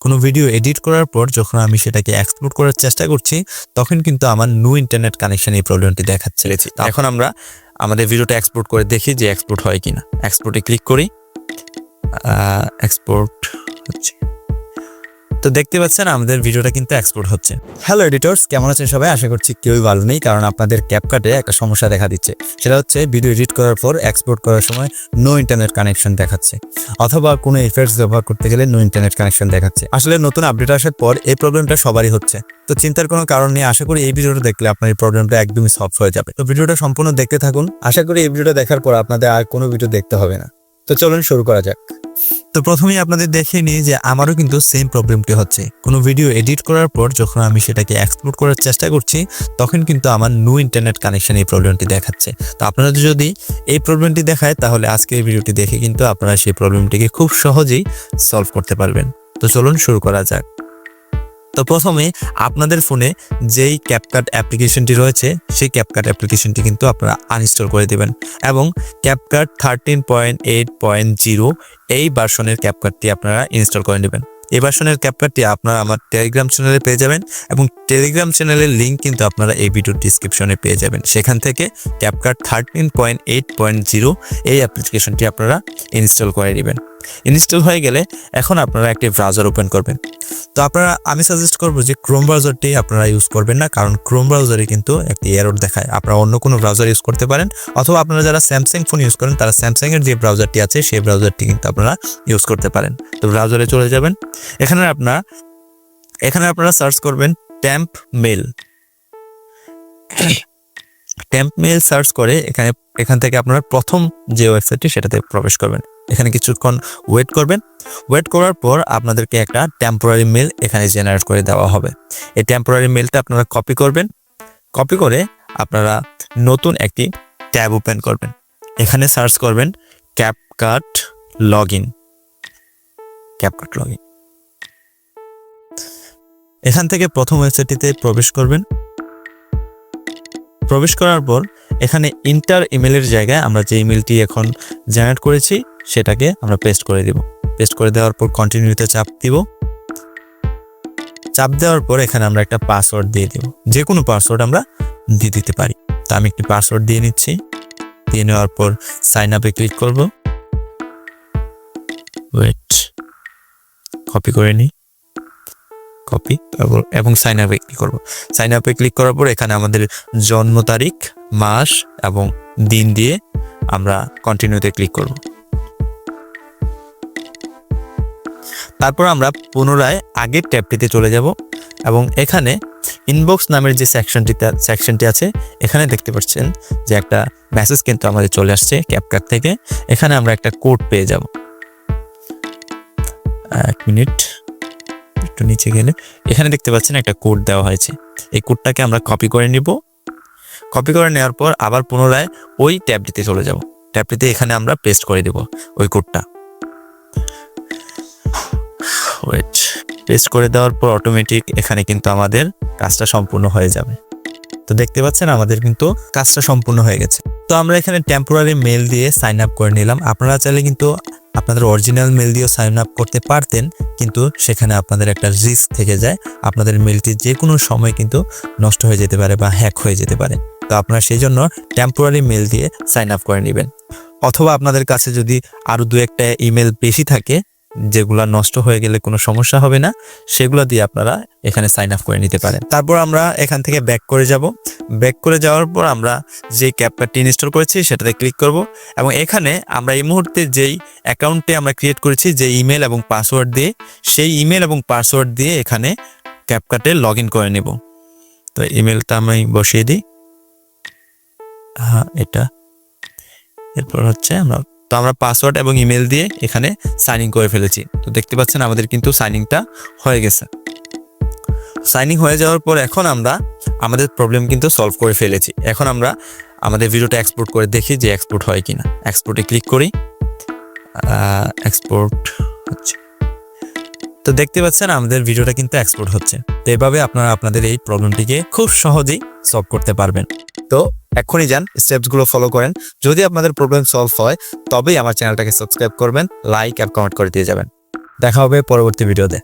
কোনো video edit করার পর যখন আমি সেটাকে এক্সপোর্ট করার চেষ্টা করছি তখন কিন্তু আমার নো ইন্টারনেট কানেকশন এই প্রবলেমটি দেখাচ্ছে। এখন আমরা আমাদের ভিডিওটা এক্সপোর্ট করে দেখি যে এক্সপোর্ট হয় কিনা। এক্সপোর্টে ক্লিক করি, এক্সপোর্ট হচ্ছে। তো দেখতে পাচ্ছেন আমাদের ভিডিওটা কিন্তু এক্সপোর্ট হচ্ছে। হ্যালো এডিটর্স, কেমন আছেন সবাই? আশা করছি কেউই ভালো নেই, কারণ আপনাদের ক্যাপকাটে একটা সমস্যা দেখা দিচ্ছে। সেটা হচ্ছে ভিডিও এডিট করার পর এক্সপোর্ট করার সময় নো ইন্টারনেট কানেকশন দেখাচ্ছে, অথবা কোনো এফেক্টস ব্যবহার করতে গেলে নো ইন্টারনেট কানেকশন দেখাচ্ছে। আসলে নতুন আপডেট আসার পর এই প্রবলেমটা সবারই হচ্ছে। তো চিন্তার কোনো কারণ নেই, আশা করি এই ভিডিওটা দেখলে আপনার এই প্রবলেমটা একদমই সলভ হয়ে যাবে। তো ভিডিওটা সম্পূর্ণ দেখতে থাকুন, আশা করি এই ভিডিওটা দেখার পর আপনাদের আর কোনো ভিডিও দেখতে হবে না। তো চলুন শুরু করা যাক। তো প্রথমেই আপনাদের দেখিয়ে নিই যে আমারও কিন্তু সেম প্রবলেমটি হচ্ছে। কোনো ভিডিও এডিট করার পর যখন আমি সেটাকে এক্সপোর্ট করার চেষ্টা করছি তখন কিন্তু আমার নো ইন্টারনেট কানেকশন এই প্রবলেমটি দেখাচ্ছে। তো আপনাদের যদি এই প্রবলেমটি দেখায় তাহলে আজকের ভিডিওটি দেখে কিন্তু আপনারা সেই প্রবলেমটিকে খুব সহজেই সলভ করতে পারবেন। তো চলুন শুরু করা যাক। তো প্রথমে আপনাদের ফোনে যেই ক্যাপকাট অ্যাপ্লিকেশনটি রয়েছে সেই ক্যাপকাট অ্যাপ্লিকেশনটি কিন্তু আপনারা আনইনস্টল করে দেবেন এবং ক্যাপকাট 13.8.0 এই ভার্সনের ক্যাপকাটটি আপনারা ইনস্টল করে নেবেন। এই ভার্সনের ক্যাপকাটটি আপনারা আমার টেলিগ্রাম চ্যানেলে পেয়ে যাবেন এবং টেলিগ্রাম চ্যানেলের লিঙ্ক কিন্তু আপনারা এই ভিডিওর ডিসক্রিপশনে পেয়ে যাবেন। সেখান থেকে ক্যাপকাট 13.8.0 এই অ্যাপ্লিকেশনটি আপনারা ইনস্টল করে নেবেন। ইনস্টল হয়ে গেলে এখন আপনারা একটি ব্রাউজার ওপেন করবেন। তো আমি সাজেস্ট করবো যে ক্রোম ব্রাউজারটি আপনারা ইউজ করবেন না, কারণ ক্রোম ব্রাউজারে কিন্তু একটি এরর দেখায়। আপনারা অন্য কোনো ব্রাউজার ইউজ করতে পারেন, অথবা আপনারা যারা স্যামসাং ফোন ইউজ করেন তারা স্যামসাং এর যে ব্রাউজারটি আছে সেই ব্রাউজারটি কিন্তু আপনারা ইউজ করতে পারেন। তো ব্রাউজারে চলে যাবেন, এখানে আপনারা সার্চ করবেন temp mail. Temp mail search করে এখান থেকে আপনারা প্রথম যে ওয়েবসাইটটি সেটাতে প্রবেশ করবেন। এখানে কিছুক্ষণ ওয়েট করবেন। ওয়েট করার পর আপনাদেরকে একটা টেম্পোরারি মেল এখানে জেনারেট করে দেওয়া হবে। এই টেম্পোরারি মেলটা আপনারা কপি করবেন। কপি করে আপনারা নতুন একটি ট্যাব ওপেন করবেন। এখানে সার্চ করবেন ক্যাপকাট লগইন। ক্যাপকাট লগইন, এখান থেকে প্রথম ওয়েবসাইটটিতে প্রবেশ করবেন। প্রবেশ করার পর এখানে ইন্টার ইমেলের জায়গায় আমরা যে ইমেলটি এখন জেনারেট করেছি সেটাকে আমরা পেস্ট করে দিব। পেস্ট করে দেওয়ার পর কন্টিনিউতে চাপ দিব। চাপ দেওয়ার পর এখানে আমরা একটা পাসওয়ার্ড দিয়ে দিব। যে কোনো পাসওয়ার্ড আমরা দিয়ে দিতে পারি। তো আমি একটি পাসওয়ার্ড দিয়ে নিচ্ছি। দিয়ে নেওয়ার পর সাইন আপে ক্লিক করব। ওয়েট, কপি করে নিই। কপি এবং সাইন আপে ক্লিক করব। সাইন আপে ক্লিক করার পর এখানে আমাদের জন্ম তারিখ, মাস এবং দিন দিয়ে আমরা কন্টিনিউতে ক্লিক করব। তারপর আমরা পুনরায় আগের ট্যাবটিতে চলে যাব এবং এখানে ইনবক্স নামের যে সেকশনটি আছে এখানে দেখতে পাচ্ছেন যে একটা মেসেজ কিন্তু আমাদের চলে আসছে ক্যাপকাট থেকে। এখানে আমরা একটা কোড পেয়ে যাব। এক মিনিট, একটু নিচে গেলে এখানে দেখতে পাচ্ছেন একটা কোড দেওয়া হয়েছে। এই কোডটাকে আমরা কপি করে নিব। কপি করে নেওয়ার পর আবার পুনরায় ওই ট্যাবটিতে চলে যাব। ট্যাবটিতে এখানে আমরা পেস্ট করে দেব ওই কোডটা। ওয়েট, পেস্ট করে দেওয়ার পর অটোমেটিক এখানে কিন্তু আমাদের কাজটা সম্পূর্ণ হয়ে যাবে। তো দেখতে পাচ্ছেন আমাদের কিন্তু কাজটা সম্পূর্ণ হয়ে গেছে। তো আমরা এখানে টেম্পোরারি মেল দিয়ে সাইন আপ করে নিলাম। আপনারা চাইলে কিন্তু আপনাদের অরিজিনাল মেল দিয়েও সাইন আপ করতে পারতেন, কিন্তু সেখানে আপনাদের একটা রিস্ক থেকে যায়। আপনাদের মেলটি যে কোনো সময় কিন্তু নষ্ট হয়ে যেতে পারে বা হ্যাক হয়ে যেতে পারে। তো আপনারা সেই জন্য টেম্পোরারি মেল দিয়ে সাইন আপ করে নেবেন। অথবা আপনাদের কাছে যদি আরও দু একটা ইমেল বেশি থাকে যেগুলা নষ্ট হয়ে গেলে কোনো সমস্যা হবে না, সেগুলো দিয়ে আপনারা এখানে সাইন আপ করে নিতে পারেন। তারপর আমরা এখান থেকে ব্যাক করে যাব। ব্যাক করে যাওয়ার পর আমরা যে ক্যাপকাটটি ইনস্টল করেছি সেটাতে ক্লিক করব এবং এখানে আমরা এই মুহূর্তে যেই অ্যাকাউন্টে আমরা ক্রিয়েট করেছি যে ইমেল এবং পাসওয়ার্ড দিয়ে, সেই ইমেল এবং পাসওয়ার্ড দিয়ে এখানে ক্যাপকাটে লগ ইন করে নেব। তো ইমেলটা আমি বসিয়ে দিই। এটা এরপর হচ্ছে আমরা পাসওয়ার্ড এবং ইমেল দিয়ে এখানে সাইন ইন করে ফেলেছি। তো দেখতে পাচ্ছেন আমাদের কিন্তু সাইনিংটা হয়ে গেছে। সাইনিং হয়ে যাওয়ার পর এখন আমরা আমাদের প্রবলেম কিন্তু সলভ করে ফেলেছি। এখন আমরা আমাদের ভিডিওটা এক্সপোর্ট করে দেখি যে এক্সপোর্ট হয় কিনা। এক্সপোর্টে ক্লিক করি, এক্সপোর্ট হচ্ছে। তো দেখতে পাচ্ছেন আমাদের ভিডিওটা কিন্তু এক্সপোর্ট হচ্ছে। তো এভাবে আপনারা আপনাদের এই প্রবলেমটিকে খুব সহজেই সলভ করতে পারবেন। তো এখনই যান, স্টেপসগুলো ফলো করেন। যদি আপনাদের প্রবলেম সলভ হয় তবেই আমার চ্যানেলটাকে সাবস্ক্রাইব করবেন, লাইক আর কমেন্ট করে দিয়ে যাবেন। দেখা হবে পরবর্তী ভিডিওতে।